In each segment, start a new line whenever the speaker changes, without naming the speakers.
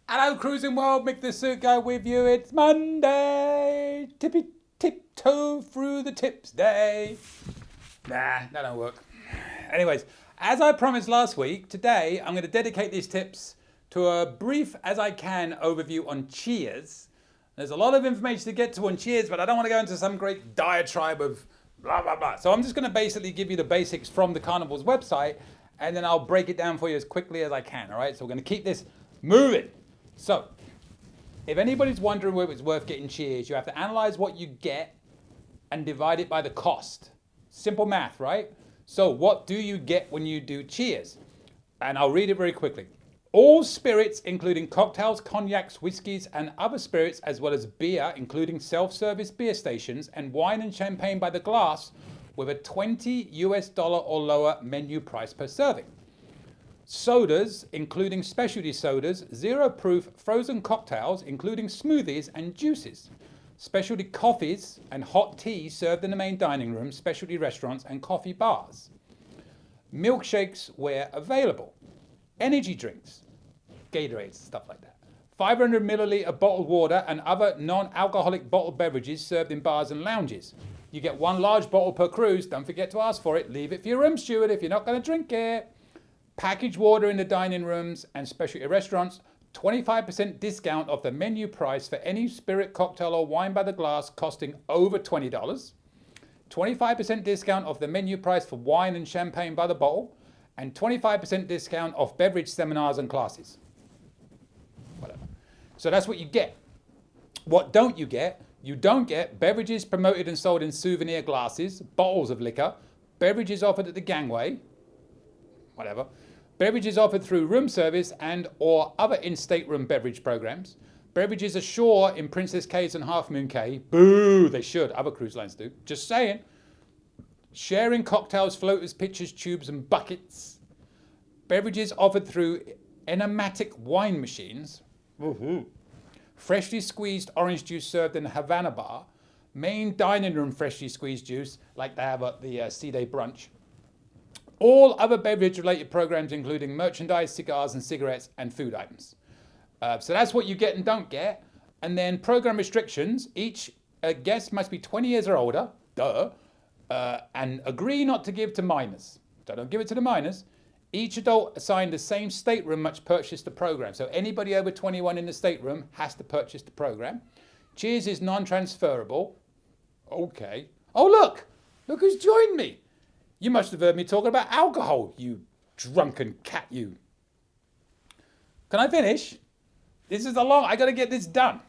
Hello, cruising world. Mick the Suit Guy with you. It's Monday. Tiptoe through the tips day. Nah, that don't work. Anyways, as I promised last week, today I'm going to dedicate these tips to a brief as I can overview on cheers. There's a lot of information to get to on cheers, but I don't want to go into some great diatribe of blah, blah, blah. So I'm just going to basically give you the basics from the Carnival's website, and then I'll break it down for you as quickly as I can, all right? So we're going to keep this moving. So, if anybody's wondering whether it's worth getting cheers, you have to analyze what you get and divide it by the cost. Simple math, right? So, what do you get when you do cheers? And I'll read it very quickly. All spirits, including cocktails, cognacs, whiskies, and other spirits, as well as beer, including self-service beer stations, and wine and champagne by the glass, with a $20 or lower menu price per serving. Sodas, including specialty sodas, zero-proof frozen cocktails, including smoothies and juices. Specialty coffees and hot tea served in the main dining room, specialty restaurants and coffee bars. Milkshakes where available. Energy drinks, Gatorades, stuff like that. 500 milliliter bottled water and other non-alcoholic bottled beverages served in bars and lounges. You get one large bottle per cruise. Don't forget to ask for it. Leave it for your room steward if you're not going to drink it. Packaged water in the dining rooms and specialty restaurants, 25% discount off the menu price for any spirit, cocktail or wine by the glass costing over $20. 25% discount off the menu price for wine and champagne by the bottle, and 25% discount off beverage seminars and classes. Whatever. So that's what you get. What don't you get? You don't get beverages promoted and sold in souvenir glasses, bottles of liquor, beverages offered at the gangway, whatever. Beverages offered through room service and or other in-stateroom beverage programs. Beverages ashore in Princess Cays and Half Moon Cay. Boo, they should. Other cruise lines do. Just saying. Sharing cocktails, floaters, pitchers, tubes and buckets. Beverages offered through enigmatic wine machines. Woohoo. Freshly squeezed orange juice served in a Havana bar. Main dining room freshly squeezed juice like they have at the C-Day brunch. All other beverage-related programs, including merchandise, cigars and cigarettes, and food items. So that's what you get and don't get. And then program restrictions. Each guest must be 20 years or older, and agree not to give to minors. So don't give it to the minors. Each adult assigned the same stateroom must purchase the program. So anybody over 21 in the stateroom has to purchase the program. Cheers is non-transferable. Okay. Oh, look who's joined me. You must have heard me talking about alcohol, you drunken cat, you. Can I finish? This is I got to get this done.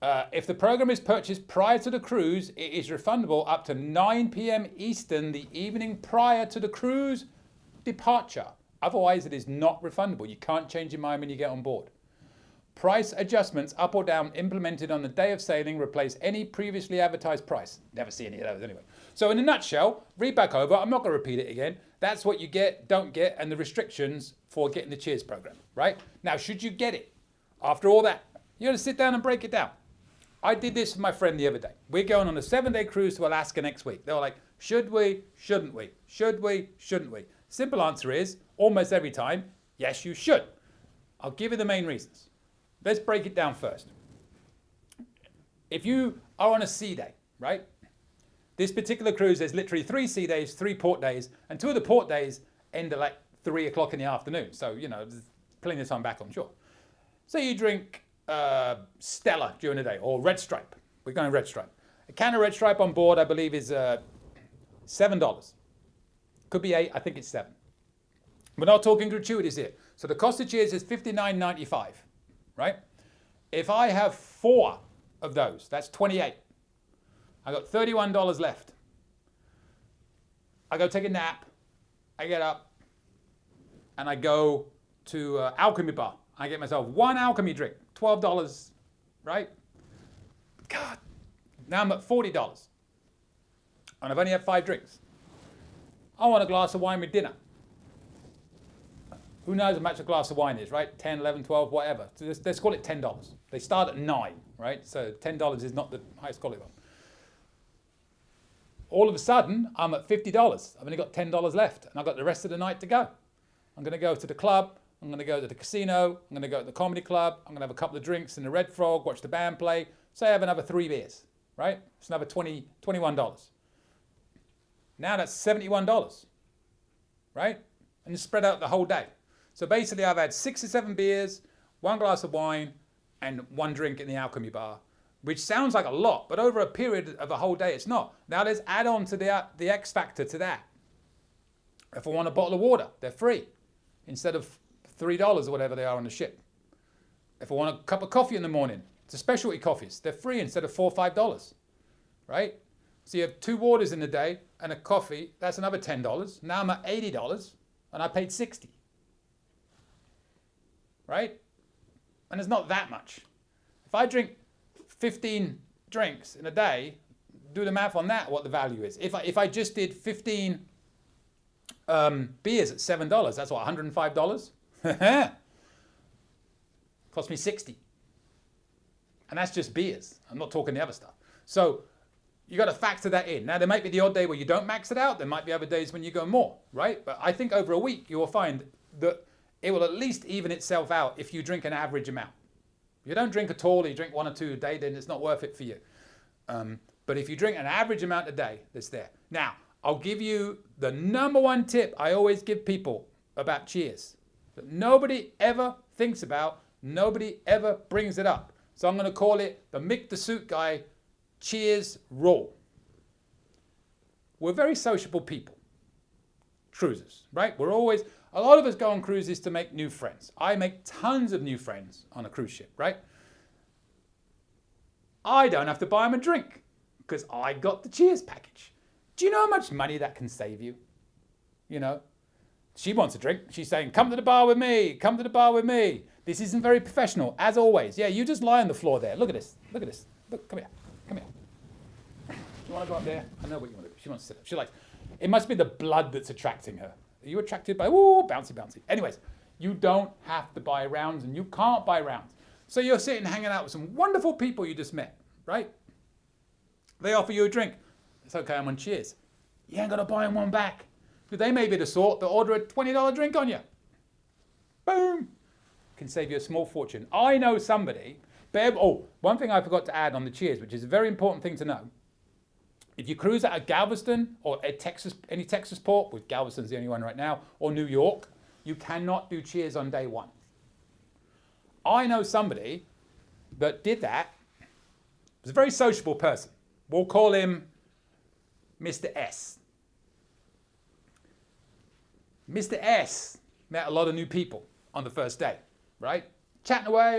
If the program is purchased prior to the cruise, it is refundable up to 9 p.m. Eastern the evening prior to the cruise departure. Otherwise, it is not refundable. You can't change your mind when you get on board. Price adjustments up or down implemented on the day of sailing replace any previously advertised price. Never see any of those anyway. So in a nutshell, read back over. I'm not going to repeat it again. That's what you get, don't get, and the restrictions for getting the Cheers program, right? Now, should you get it? After all that, you're going to sit down and break it down. I did this with my friend the other day. We're going on a 7-day cruise to Alaska next week. They were like, should we? Shouldn't we? Should we? Shouldn't we? Simple answer is, almost every time, yes, you should. I'll give you the main reasons. Let's break it down first. If you are on a sea day, right? This particular cruise, there's literally 3 sea days, 3 port days, and 2 of the port days end at like 3 o'clock in the afternoon. So, there's plenty of time back on shore. So you drink Stella during the day, or Red Stripe. We're going Red Stripe. A can of Red Stripe on board, I believe, is $7. Could be 8, I think it's 7. We're not talking gratuities here. So the cost of Cheers is $59.95. Right? If I have 4 of those, that's 28. I got $31 left. I go take a nap. I get up and I go to Alchemy Bar. I get myself 1 alchemy drink, $12, right? God, now I'm at $40. And I've only had 5 drinks. I want a glass of wine with dinner. Who knows how much a glass of wine is, right? 10, 11, 12, whatever. So let's call it $10. They start at 9, right? So $10 is not the highest quality one. All of a sudden, I'm at $50. I've only got $10 left, and I've got the rest of the night to go. I'm going to go to the club. I'm going to go to the casino. I'm going to go to the comedy club. I'm going to have a couple of drinks in the Red Frog, watch the band play. Say I have another 3 beers, right? It's another $21. Now that's $71, right? And it's spread out the whole day. So basically I've had 6 or 7 beers, 1 glass of wine, and 1 drink in the Alchemy bar, which sounds like a lot, but over a period of a whole day, it's not. Now let's add on to the X factor to that. If I want a bottle of water, they're free instead of $3 or whatever they are on the ship. If I want a cup of coffee in the morning, it's a specialty coffees. They're free instead of $4 or $5, right? So you have 2 waters in the day and a coffee, that's another $10. Now I'm at $80 and I paid $60, right? And it's not that much. If I drink 15 drinks in a day, do the math on that, what the value is. If I just did 15 beers at $7, that's what, $105? Cost me 60. And that's just beers. I'm not talking the other stuff. So you got to factor that in. Now there might be the odd day where you don't max it out. There might be other days when you go more, right? But I think over a week you will find that it will at least even itself out if you drink an average amount. If you don't drink at all, you drink 1 or 2 a day, then it's not worth it for you. But if you drink an average amount a day, that's there. Now, I'll give you the #1 tip I always give people about cheers that nobody ever thinks about, nobody ever brings it up. So I'm going to call it the Mick the Suit Guy cheers rule. We're very sociable people, cruisers, right? A lot of us go on cruises to make new friends. I make tons of new friends on a cruise ship, right? I don't have to buy them a drink because I got the cheers package. Do you know how much money that can save you? You know, she wants a drink. She's saying, come to the bar with me. Come to the bar with me. This isn't very professional, as always. Yeah, you just lie on the floor there. Look at this. Look at this. Look, come here. Come here. You want to go up there? I know what you want to do. She wants to sit up. She likes, it must be the blood that's attracting her. Are you attracted by, ooh, bouncy, bouncy. Anyways, you don't have to buy rounds and you can't buy rounds. So you're sitting hanging out with some wonderful people you just met, right? They offer you a drink. It's okay, I'm on cheers. You ain't got to buy them one back. But they may be the sort that order a $20 drink on you. Boom. Can save you a small fortune. I know somebody, one thing I forgot to add on the cheers, which is a very important thing to know. If you cruise out of Galveston or any Texas port, with Galveston's the only one right now, or New York, you cannot do cheers on day 1. I know somebody that did that. He was a very sociable person. We'll call him Mr. S. Mr. S met a lot of new people on the first day, right? Chatting away,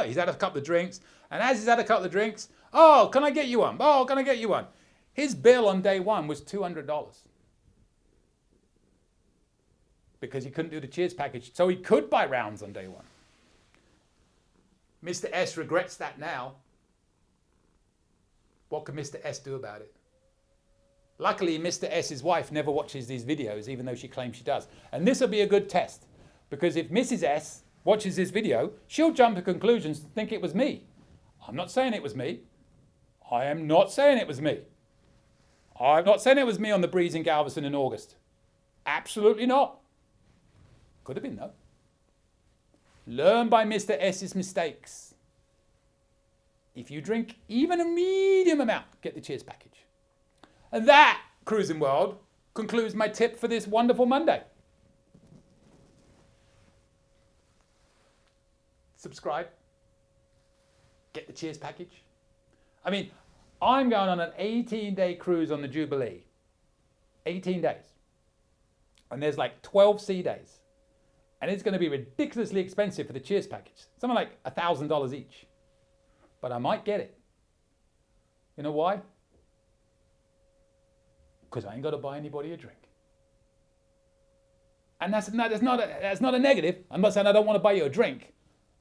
he's had a couple of drinks, and as he's had a couple of drinks, oh, can I get you one? Oh, can I get you one? His bill on day 1 was $200 because he couldn't do the cheers package, so he could buy rounds on day 1. Mr. S regrets that now. What can Mr. S do about it? Luckily, Mr. S's wife never watches these videos, even though she claims she does. And this will be a good test, because if Mrs. S watches this video, she'll jump to conclusions and think it was me. I'm not saying it was me. I am not saying it was me. I'm not saying it was me on the breeze in Galveston in August. Absolutely not. Could have been, though. Learn by Mr. S's mistakes. If you drink even a medium amount, get the cheers package. And that, cruising world, concludes my tip for this wonderful Monday. Subscribe. Get the cheers package. I mean, I'm going on an 18-day cruise on the Jubilee. 18 days. And there's like 12 sea days. And it's going to be ridiculously expensive for the cheers package. Something like $1,000 each. But I might get it. You know why? Because I ain't got to buy anybody a drink. And that's not a negative. I'm not saying I don't want to buy you a drink.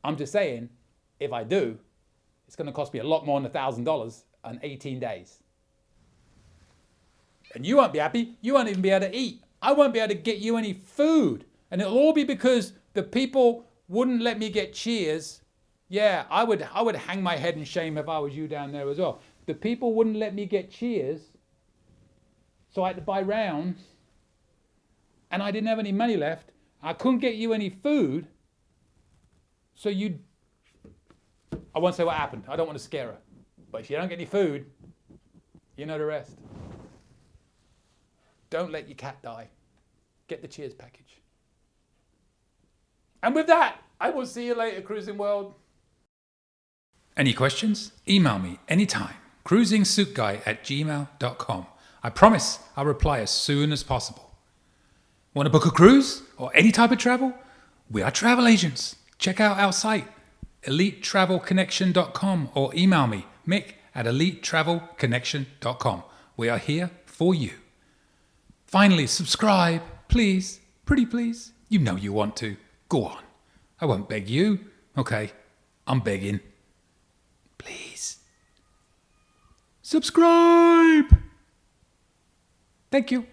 I'm just saying, if I do, it's going to cost me a lot more than $1,000 on 18 days. And you won't be happy. You won't even be able to eat. I won't be able to get you any food. And it'll all be because the people wouldn't let me get cheers. Yeah, I would hang my head in shame if I was you down there as well. The people wouldn't let me get cheers. So I had to buy rounds, and I didn't have any money left, I couldn't get you any food, so I won't say what happened. I don't want to scare her. But if you don't get any food, you know the rest. Don't let your cat die. Get the Cheers package. And with that, I will see you later, Cruising World. Any questions? Email me anytime. cruisingsuitguy@gmail.com. I promise I'll reply as soon as possible. Want to book a cruise or any type of travel? We are travel agents. Check out our site, elitetravelconnection.com, or email me, mick@elitetravelconnection.com. We are here for you. Finally, subscribe, please. Pretty please. You know you want to. Go on. I won't beg you. Okay, I'm begging. Please. Subscribe. Thank you.